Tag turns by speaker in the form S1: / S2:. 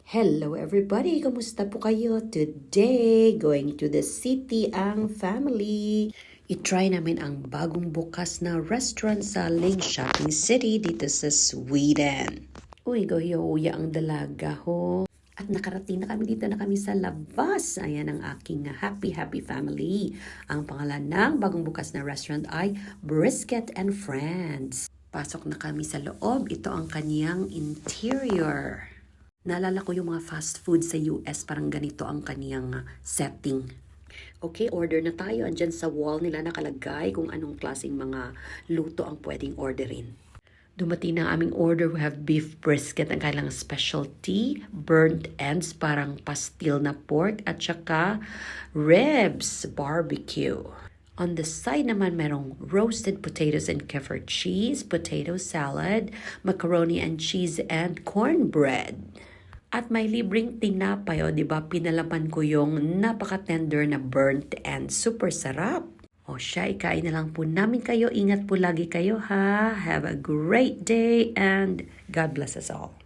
S1: Hello everybody! Kamusta po kayo? Today, going to the city ang family. I-try namin ang bagong bukas na restaurant sa Ling Shopping City dito sa Sweden. Uy, goyo-uya ang dalaga ho. At nakarating na kami dito na kami sa labas. Ayan ang aking happy family. Ang pangalan ng bagong bukas na restaurant ay Brisket and Friends. Pasok na kami sa loob. Ito ang kaniyang interior. Naalala ko yung mga fast food sa US, parang ganito ang kaniyang setting. Okay, order na tayo. Andyan sa wall nila nakalagay kung anong klaseng mga luto ang pwedeng orderin. Dumating na ang aming order. We have beef brisket, ang kailangang specialty, burnt ends, parang pastil na pork, at saka ribs, barbecue. On the side naman, merong roasted potatoes and kefir cheese, potato salad, macaroni and cheese, and cornbread. At may libreng tinapay, o diba, pinalaman ko yung napaka-tender na burnt and super sarap. O siya, ikain na lang po namin kayo. Ingat po lagi kayo ha. Have a great day and God bless us all.